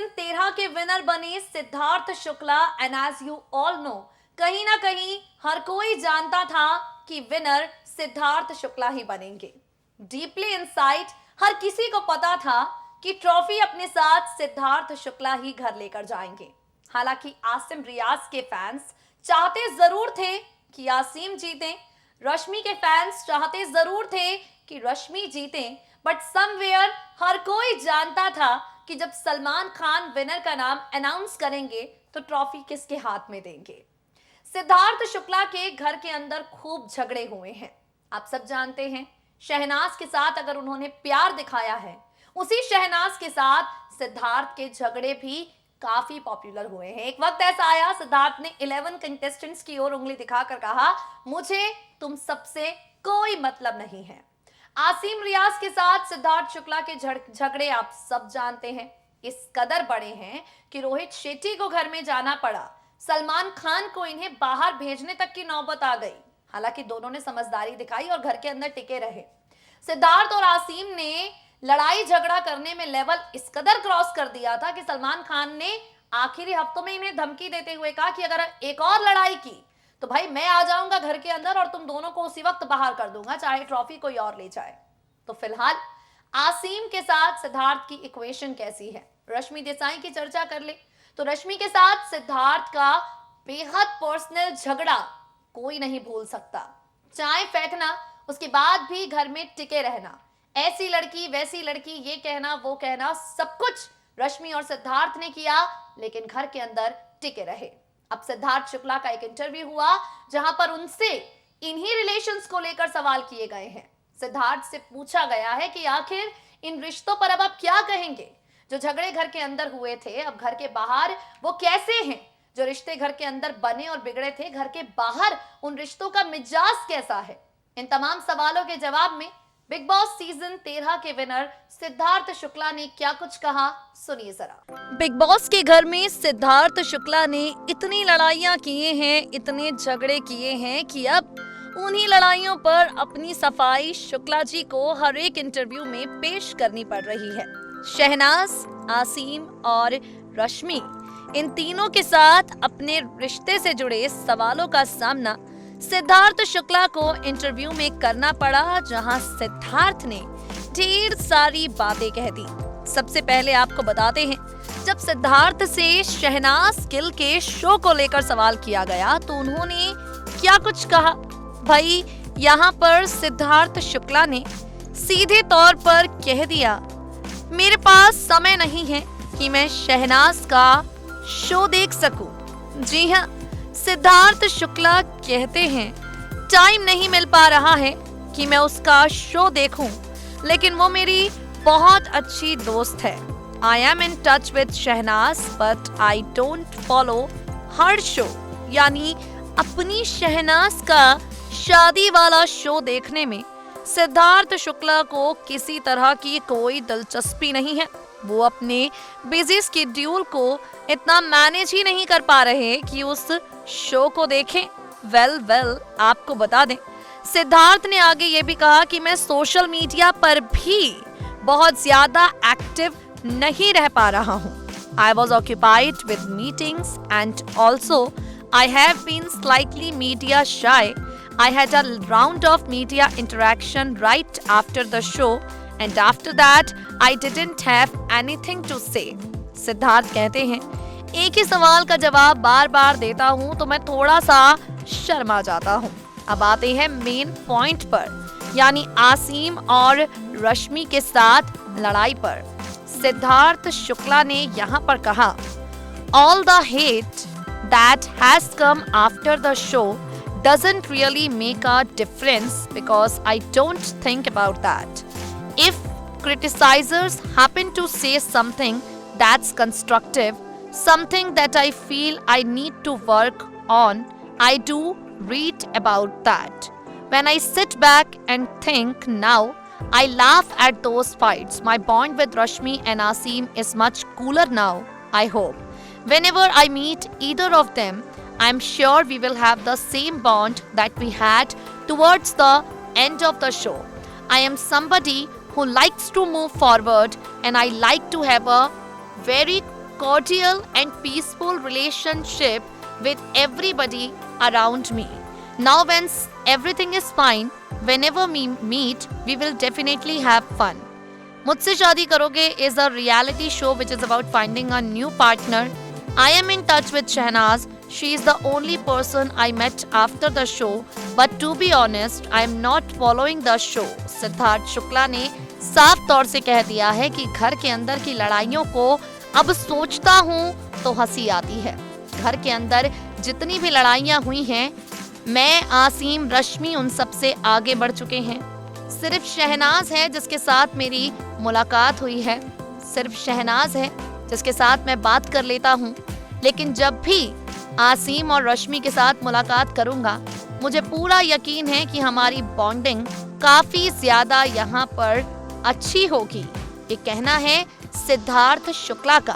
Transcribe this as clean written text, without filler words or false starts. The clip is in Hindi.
सीजन 13 के विनर बने Siddharth Shukla and as you all know कहीं ना कहीं हर कोई जानता था कि विनर सिद्धार्थ शुक्ला ही बनेंगे। डीपली इनसाइड हर किसी को पता था कि ट्रॉफी अपने साथ सिद्धार्थ शुक्ला ही घर लेकर जाएंगे। हालांकि आसिम रियाज के फैंस चाहते जरूर थे कि आसिम जीते, रश्मि के फैंस चाहते जरूर थे कि रश्मि जीते, बट समवेयर हर कोई जानता था कि जब सलमान खान विनर का नाम अनाउंस करेंगे तो ट्रॉफी किसके हाथ में देंगे। सिद्धार्थ शुक्ला के घर के अंदर खूब झगड़े हुए हैं। आप सब जानते हैं शहनाज के साथ अगर उन्होंने प्यार दिखाया है, उसी शहनाज के साथ सिद्धार्थ के झगड़े भी काफी पॉपुलर हुए हैं। एक वक्त ऐसा आया सिद्धार्थ ने 11 कंटेस्टेंट्स की ओर उंगली दिखाकर कहा, मुझे तुम सबसे कोई मतलब नहीं है। आसिम रियाज के साथ सिद्धार्थ शुक्ला के झगड़े आप सब जानते हैं। इस कदर बड़े हैं कि रोहित शेट्टी को घर में जाना पड़ा, सलमान खान को इन्हें बाहर भेजने तक की नौबत आ गई। हालांकि दोनों ने समझदारी दिखाई और घर के अंदर टिके रहे। सिद्धार्थ और आसिम ने लड़ाई झगड़ा करने में लेवल इस कदर क्रॉस कर दिया था कि सलमान खान ने आखिरी हफ्तों में इन्हें धमकी देते हुए कहा कि अगर एक और लड़ाई की तो भाई मैं आ जाऊंगा घर के अंदर और तुम दोनों को उसी वक्त बाहर कर दूंगा, चाहे ट्रॉफी कोई और ले जाए। तो फिलहाल आसिम के साथ सिद्धार्थ की इक्वेशन कैसी है, रश्मि देसाई की चर्चा कर ले तो रश्मि के साथ सिद्धार्थ का बेहद पर्सनल झगड़ा कोई नहीं भूल सकता। चाय फेंकना, उसके बाद भी घर में टिके रहना, ऐसी लड़की वैसी लड़की, ये कहना वो कहना, सब कुछ रश्मि और सिद्धार्थ ने किया, लेकिन घर के अंदर टिके रहे। अब सिद्धार्थ शुक्ला का एक इंटरव्यू हुआ जहां पर उनसे इन्हीं रिलेशंस को लेकर सवाल किए गए हैं। सिद्धार्थ से पूछा गया है कि आखिर इन रिश्तों पर अब आप क्या कहेंगे। जो झगड़े घर के अंदर हुए थे, अब घर के बाहर वो कैसे हैं? जो रिश्ते घर के अंदर बने और बिगड़े थे, घर के बाहर उन रिश्तों का मिजाज कैसा है? इन तमाम सवालों के जवाब में बिग बॉस सीजन 13 के विनर सिद्धार्थ शुक्ला ने क्या कुछ कहा, सुनिए जरा। बिग बॉस के घर में सिद्धार्थ शुक्ला ने इतनी लड़ाइयां किए हैं, इतने झगड़े किए हैं कि अब उन्हीं लड़ाइयों पर अपनी सफाई शुक्ला जी को हर एक इंटरव्यू में पेश करनी पड़ रही है। शहनाज, आसिम और रश्मि, इन तीनों के साथ अपने रिश्ते से जुड़े सवालों का सामना सिद्धार्थ शुक्ला को इंटरव्यू में करना पड़ा, जहां सिद्धार्थ ने ढेर सारी बातें कह दी। सबसे पहले आपको बताते हैं, जब सिद्धार्थ से शहनाज गिल के शो को लेकर सवाल किया गया तो उन्होंने क्या कुछ कहा। भाई यहाँ पर सिद्धार्थ शुक्ला ने सीधे तौर पर कह दिया, मेरे पास समय नहीं है कि मैं शहनाज का शो देख सकूं। जी हाँ, सिद्धार्थ शुक्ला कहते हैं टाइम नहीं मिल पा रहा है कि मैं उसका शो देखूं, लेकिन वो मेरी बहुत अच्छी दोस्त है। I am in touch with Shehnaaz but I don't follow her show. यानी अपनी शहनाज का शादी वाला शो देखने में सिद्धार्थ शुक्ला को किसी तरह की कोई दिलचस्पी नहीं है। वो अपने बिजी स्केड्यूल को इतना मैनेज ही नहीं कर पा रहे कि उस शो को देखें। वेल आपको बता दें, सिद्धार्थ ने आगे ये भी कहा कि मैं सोशल मीडिया पर भी बहुत ज्यादा एक्टिव नहीं रह पा रहा हूँ। I was occupied with meetings and also I have been slightly media shy. I had a round of media interaction right after the show and after that I didn't have anything to say. Siddharth कहते हैं, एक ही सवाल का जवाब बार बार देता हूँ तो मैं थोड़ा सा शर्मा जाता हूँ। अब आते हैं मेन पॉइंट पर, यानी आसिम और रश्मि के साथ लड़ाई पर। सिद्धार्थ शुक्ला ने यहाँ पर कहा, All the hate that has come after the show doesn't really make a difference because I don't think about that. If criticizers happen to say something that's constructive, something that I feel I need to work on, I do read about that. When I sit back and think now, I laugh at those fights. My bond with Rashmi and Asim is much cooler now, I hope. Whenever I meet either of them, I'm sure we will have the same bond that we had towards the end of the show. I am somebody who likes to move forward and I like to have a very cordial and peaceful relationship with everybody around me. Now when everything is fine, whenever we meet, we will definitely have fun. मुझसे शादी करोगे is a reality show which is about finding a new partner. I am in touch with Shehnaz. She is the only person I met after the show. But to be honest, I am not following the show. Siddharth Shukla ने साफ तौर से कह दिया है कि घर के अंदर की लड़ाइयों को अब सोचता हूँ तो हंसी आती है। घर के अंदर जितनी भी लड़ाइयाँ हुई हैं, मैं, आसिम, रश्मि उन सब से आगे बढ़ चुके हैं। सिर्फ शहनाज है जिसके साथ मेरी मुलाकात हुई है, सिर्फ शहनाज है जिसके साथ मैं बात कर लेता हूँ। लेकिन जब भी आसिम और रश्मि के साथ मुलाकात करूँगा, मुझे पूरा यकीन है कि हमारी बॉन्डिंग काफ़ी ज़्यादा यहाँ पर अच्छी होगी। ये कहना है सिद्धार्थ शुक्ला का।